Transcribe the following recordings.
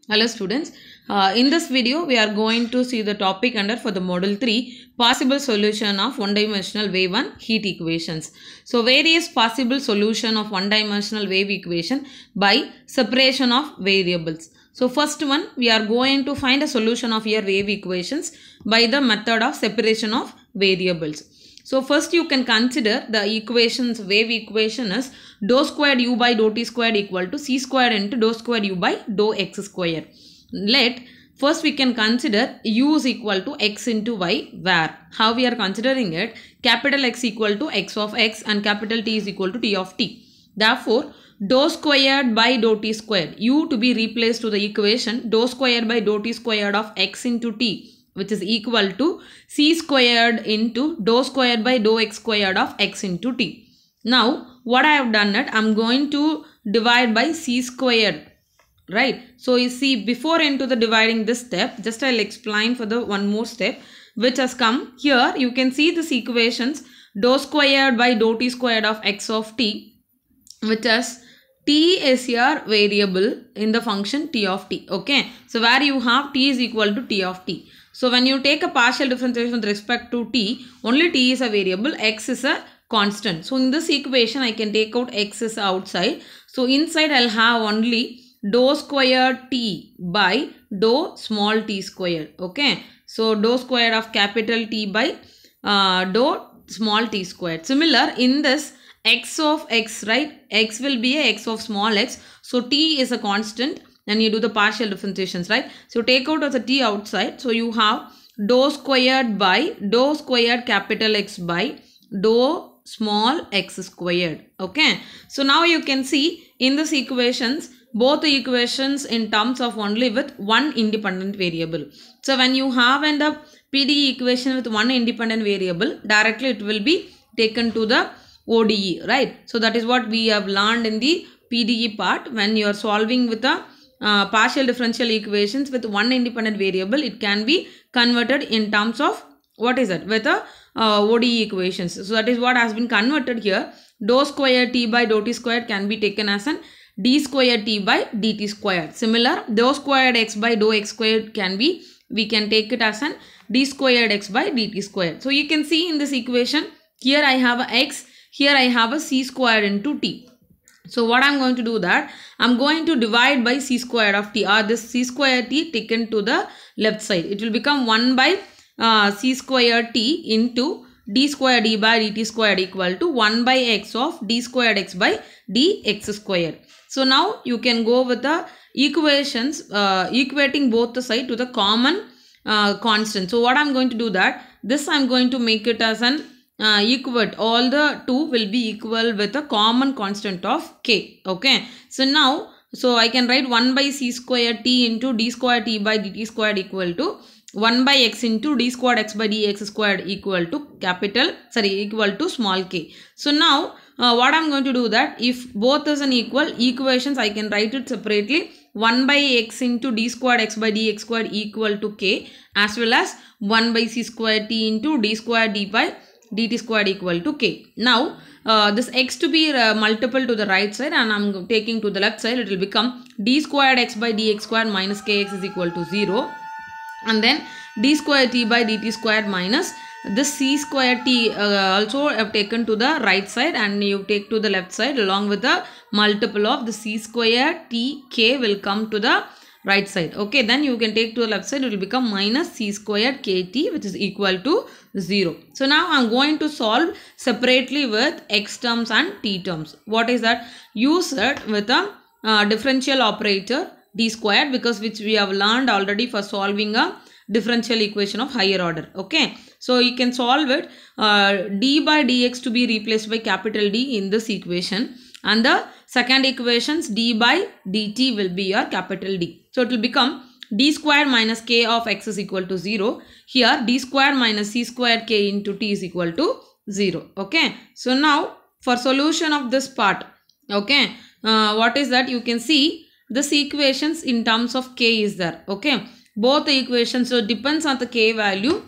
Hello students, in this video we are going to see the topic under for the model 3 possible solution of one-dimensional wave and heat equations. So various possible solution of one-dimensional wave equation by separation of variables. So first one, we are going to find a solution of your wave equations by the method of separation of variables. So first you can consider the equations, wave equation is dou squared u by dou t squared equal to c squared into dou squared u by dou x squared. First we can consider u is equal to x into y, where how we are considering it, capital X equal to x of x and capital T is equal to t of t. Therefore dou squared by dou t squared, u to be replaced to the equation dou squared by dou t squared of x into t, which is equal to c squared into dou squared by dou x squared of x into t. Now what I have done, I am going to divide by c squared, right? So you see, before into the dividing this step, just I'll explain for the one more step which has come here. You can see this equations dou squared by dou t squared of x of t, which is t is your variable in the function t of t. Okay, so where you have t is equal to t of t. So when you take a partial differentiation with respect to t, only t is a variable, x is a constant. So in this equation I can take out x is outside. So inside I'll have only dou squared t by dou small t squared. Okay, so dou squared of capital T by dou small t squared. Similar in this x of x, right? X will be a x of small x. So t is a constant and you do the partial differentiations, right? So take out of the t outside. So you have dou squared by dou squared capital X by dou small x squared. Okay, so now you can see in this equations, both the equations in terms of only with one independent variable. So when you have in the PDE equation with one independent variable, directly it will be taken to the ODE, right? So that is what we have learned in the PDE part. When you are solving with a partial differential equations with one independent variable, it can be converted in terms of what is it, with a ODE equations. So that is what has been converted here. Dou squared t by dou t squared can be taken as an d squared t by dt squared. Similar, dou squared x by dou x squared can be, we can take it as an d squared x by dt squared. So you can see in this equation, here I have a x, here I have a c squared into t. So what I'm going to do that, I'm going to divide by c squared of t, or this c squared t taken to the left side. It will become 1 by c squared t into d squared d by dt squared equal to 1 by x of d squared x by dx squared. So now you can go with the equations, equating both the side to the common constant. So what I'm going to do that, this I'm going to make it as an equate, all the two will be equal with a common constant of k. Okay, so now, so I can write 1 by c squared t into d squared t by dt squared equal to 1 by x into d squared x by dx squared equal to equal to small k. So now what I'm going to do that, if both is an equal equations, I can write it separately. 1 by x into d squared x by dx squared equal to k, as well as 1 by c squared t into d squared d by dt squared equal to k. Now this x to be multiple to the right side and I'm taking to the left side, it will become d squared x by dx squared minus kx is equal to 0, and then d squared t by dt squared minus this c squared t also have taken to the right side and you take to the left side along with the multiple of the c squared t k will come to the right side. Okay, then you can take to the left side, it will become minus c squared kt, which is equal to 0. So now I'm going to solve separately with x terms and t terms. What is that? Use it with a differential operator d squared, because which we have learned already for solving a differential equation of higher order. Okay, so you can solve it d by dx to be replaced by capital D in this equation, and the second equations d by dt will be your capital D. So it will become d squared minus k of x is equal to 0. Here d squared minus c squared k into t is equal to 0. Okay, so now for solution of this part, okay, what is that? You can see this equations in terms of k is there. Okay, both the equations, so depends on the k value,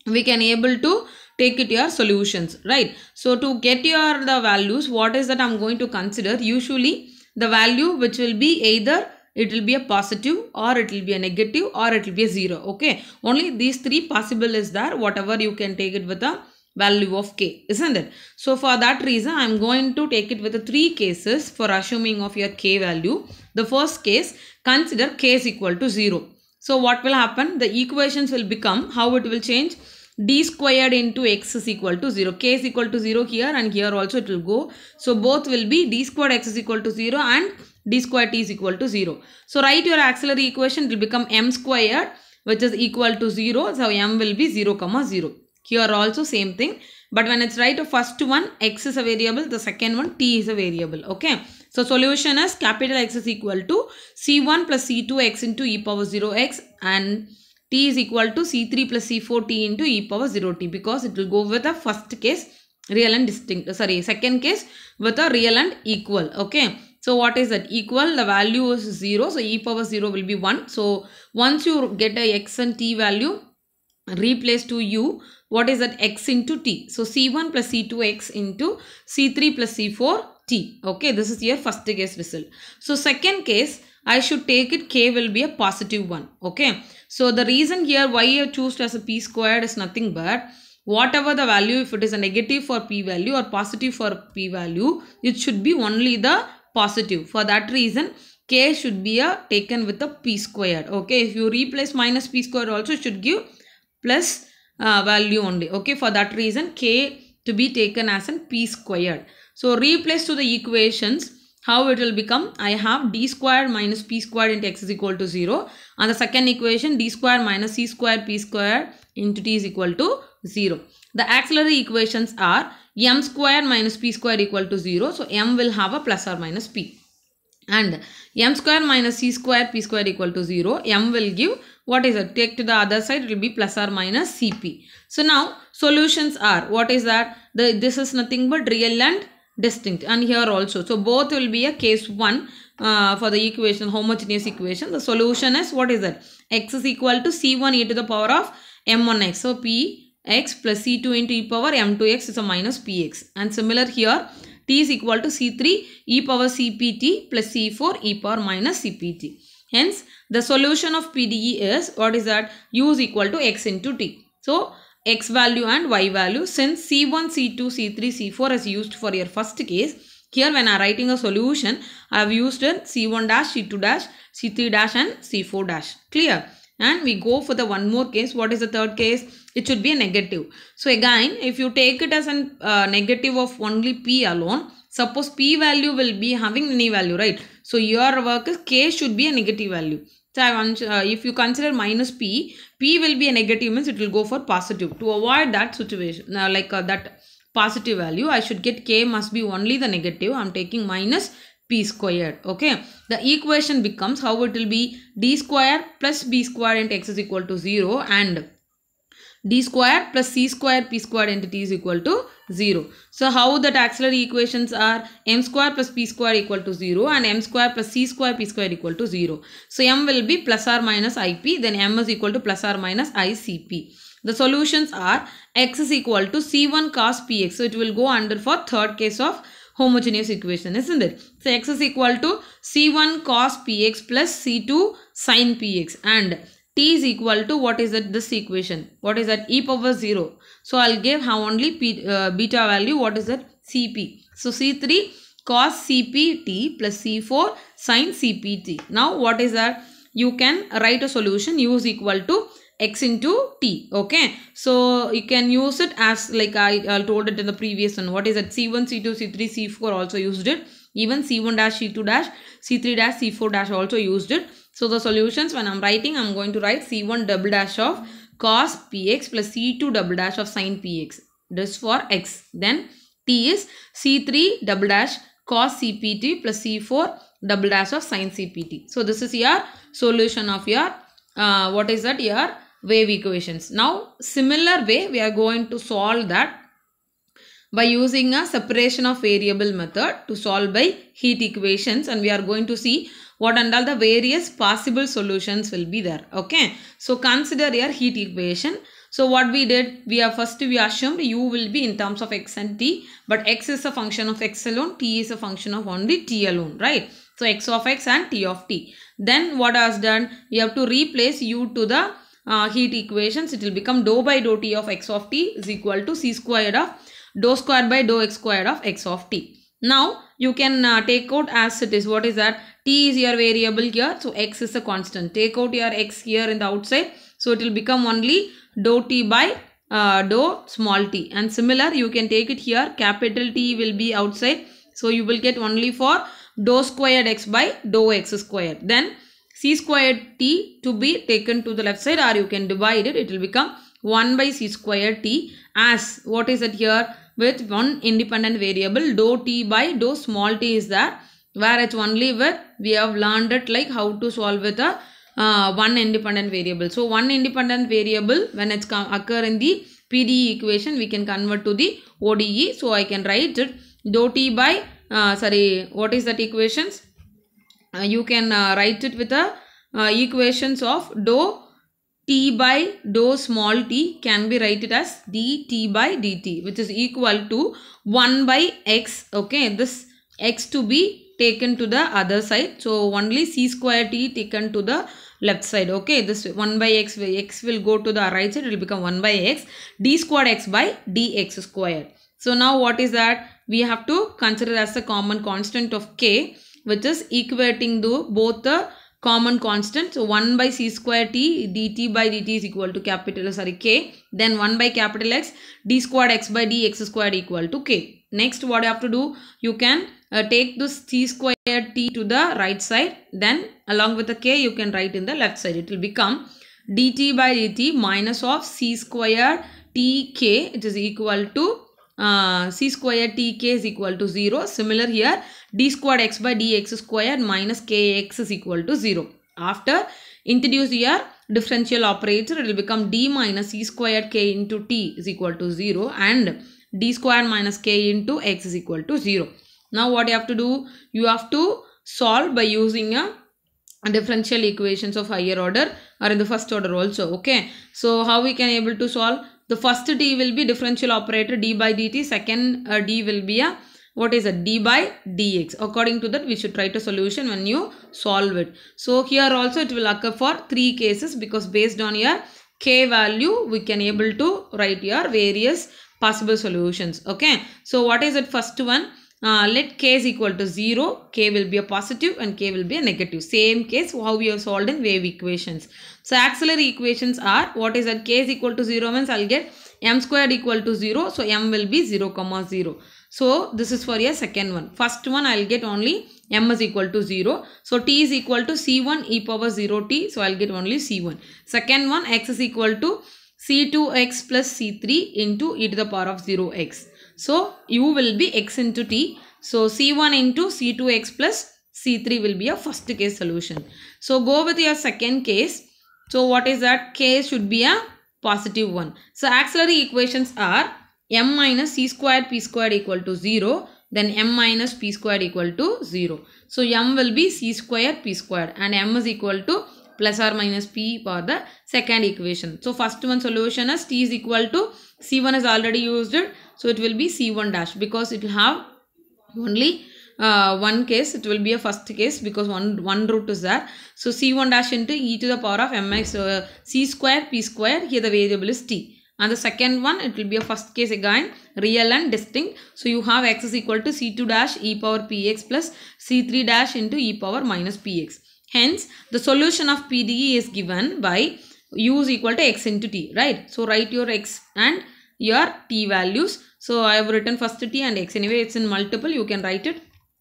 we can able to take it your solutions, right? So to get your the values, what is that I'm going to consider? Usually the value which will be either it will be a positive, or it will be a negative, or it will be a 0. Okay, only these three possible is there. Whatever you can take it with a value of k, isn't it? So for that reason, I am going to take it with the three cases for assuming of your k value. The first case, consider k is equal to 0. So what will happen? The equations will become, how it will change? D squared into x is equal to 0. K is equal to 0 here, and here also it will go. So both will be d squared x is equal to 0 and d squared t is equal to 0. So write your auxiliary equation, it will become m squared, which is equal to 0. So m will be 0, 0. Here also same thing. But when it's right, the first one x is a variable, the second one t is a variable. Okay. So solution is capital X is equal to C1 plus C2x into e power 0x, and t is equal to C3 plus C4t into e power 0t, because it will go with the first case real and distinct. Second case with a real and equal. Okay. So what is that? Equal, the value is 0. So e power 0 will be 1. So once you get a x and t value, replace to u, what is that? X into t. So C1 plus C2x into C3 plus C4t. Okay, this is your first case result. So second case, I should take it k will be a positive one. Okay. So the reason here why I choose as a p squared is nothing but whatever the value, if it is a negative for p value or positive for p value, it should be only the positive. For that reason, k should be taken with a p squared. Okay. If you replace minus p squared also, it should give plus value only. Okay, for that reason k to be taken as an p squared. So replace to the equations, how it will become? I have d squared minus p squared into x is equal to 0, and the second equation d squared minus c squared p squared into t is equal to 0. The auxiliary equations are m squared minus p squared equal to 0. So m will have a plus or minus p, and m squared minus c squared p squared equal to 0. M will give, what is it? Take to the other side, it will be plus or minus cp. So now solutions are, what is that? This is nothing but real and distinct, and here also. So both will be a case 1 for the equation, homogeneous equation. The solution is, what is that? X is equal to c1 e to the power of m1x. So px plus c2 into e power m2x is a minus px. And similar here, t is equal to c3 e power cpt plus c4 e power minus cpt. Hence, the solution of PDE is, what is that? U is equal to x into t. So, x value and y value, since C1, C2, C3, C4 is used for your first case, here when I am writing a solution, I have used C1 dash, C2 dash, C3 dash and C4 dash. Clear? And we go for the one more case. What is the third case? It should be a negative. So again, if you take it as a negative of only p alone, suppose p value will be having any value, right? So your work is k should be a negative value. So if you consider minus p, p will be a negative, means it will go for positive. To avoid that situation, that positive value, I should get k must be only the negative. I am taking minus p squared. Okay. The equation becomes, how it will be? D square plus b square into x is equal to 0, and d square plus c square p square into t is equal to 0. So how that auxiliary equations are? M square plus p square equal to 0, and m square plus c square p square equal to 0. So m will be plus or minus ip, then m is equal to plus or minus icp. The solutions are x is equal to c1 cos px. So it will go under for third case of homogeneous equation, isn't it? So x is equal to c1 cos px plus c2 sin px, and t is equal to, what is that? This equation, what is that? E power 0. So I'll give how only beta value, what is that? Cp. So c3 cos cpt plus c4 sin cpt. Now what is that? You can write a solution, u is equal to x into t. Okay. So you can use it as, like I told it in the previous one. What is that? C1, C2, C3, C4 also used it. Even C1 dash, C2 dash, C3 dash, C4 dash also used it. So the solutions, when I'm writing, I'm going to write C1 double dash of cos px plus C2 double dash of sin px. This for x. Then t is C3 double dash cos cpt plus C4 double dash of sin cpt. So this is your solution of your what is that? Your wave equations. Now similar way we are going to solve that by using a separation of variable method to solve by heat equations, and we are going to see what and all the various possible solutions will be there. Okay. So consider your heat equation. So what we did, we assumed u will be in terms of x and t, but x is a function of x alone, t is a function of only t alone, right? So x of x and t of t. Then what has done? You have to replace u to the heat equations. It will become dou by dou t of x of t is equal to c squared of dou squared by dou x squared of x of t. Now you can take out as it is. What is that? T is your variable here. So x is a constant. Take out your x here in the outside. So it will become only dou t by dou small t. And similar, you can take it here. Capital T will be outside. So you will get only for dou squared x by dou x squared. Then c squared t to be taken to the left side, or you can divide it. It will become 1 by c squared t, as what is it here? With one independent variable dou t by dou small t is there, where it's only with we have learned it like how to solve with a one independent variable. So one independent variable, when it's occur in the PDE equation, we can convert to the ODE. So I can write it dou t by what is that equations? You can write it with the equations of dou t by dou small t can be written as dt by dt, which is equal to 1 by x. Okay, this x to be taken to the other side. So only c square t taken to the left side. Okay, this 1 by x will go to the right side. It will become 1 by x d squared x by dx squared. So now what is that? We have to consider as a common constant of k, which is equating to both the common constant. So 1 by c square t dt by dt is equal to k. Then 1 by capital X d squared x by dx squared equal to k. Next, what you have to do? You can take this c squared t to the right side. Then along with the k, you can write in the left side. It will become dt by dt minus of c squared tk. It is equal to c squared tk is equal to 0. Similar here, d squared x by dx squared minus kx is equal to 0. After introduce here differential operator, it will become d minus c squared k into t is equal to 0 and d squared minus k into x is equal to 0. Now what you have to do? You have to solve by using a differential equations of higher order or in the first order also. Okay, so how we can able to solve? The first d will be differential operator d by dt. Second d will be a what is it? D by dx. According to that, we should write a solution when you solve it. So here also it will occur for 3 cases, because based on your k value, we can able to write your various possible solutions. Okay. So what is it? First one, let k is equal to 0. K will be a positive and k will be a negative. Same case how we have solved in wave equations. So auxiliary equations are, what is that? K is equal to 0 means I'll get m squared equal to 0. So m will be 0, 0. So this is for your second one. First one I'll get only m is equal to 0. So t is equal to c1 e power 0t. So I'll get only c1. Second one, x is equal to c2x plus c3 into e to the power of 0x. So u will be x into t. So c1 into c2x plus c3 will be a first case solution. So go with your second case. So what is that? K should be a positive one. So auxiliary equations are m minus c squared p squared equal to 0. Then m minus p squared equal to 0. So m will be c squared p squared and m is equal to plus or minus p for the second equation. So first one solution is t is equal to c1 is already used it. So it will be c1 dash, because it will have only one case. It will be a first case because one root is there. So c1 dash into e to the power of mx c square p square. Here the variable is t. And the second one, it will be a first case again, real and distinct. So you have x is equal to c2 dash e power px plus c3 dash into e power minus px. Hence, the solution of PDE is given by u is equal to x into t, right? So write your x and your t values. So I have written first t and x. Anyway, it's in multiple. You can write it.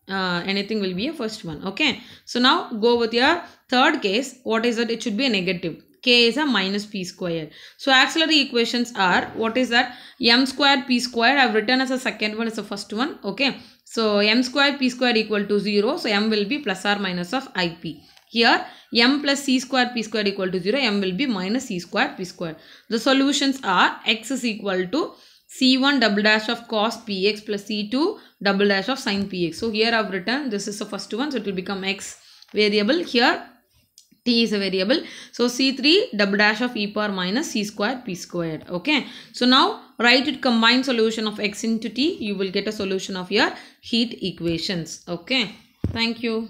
Anything will be a first one. Okay. So now go with your third case. What is it? It should be a negative. K is a minus p squared. So auxiliary equations are, what is that? M squared p squared. I have written as a second one as the first one. Okay. So m squared p squared equal to 0. So m will be plus or minus of ip. Here m plus c squared p squared equal to 0. M will be minus c squared p squared. The solutions are x is equal to c1 double dash of cos px plus c2 double dash of sin px. So here I have written, this is the first one. So it will become x variable. Here t is a variable. So c3 double dash of e power minus c squared p squared. Okay. So now write it combined solution of x into t. You will get a solution of your heat equations. Okay. Thank you.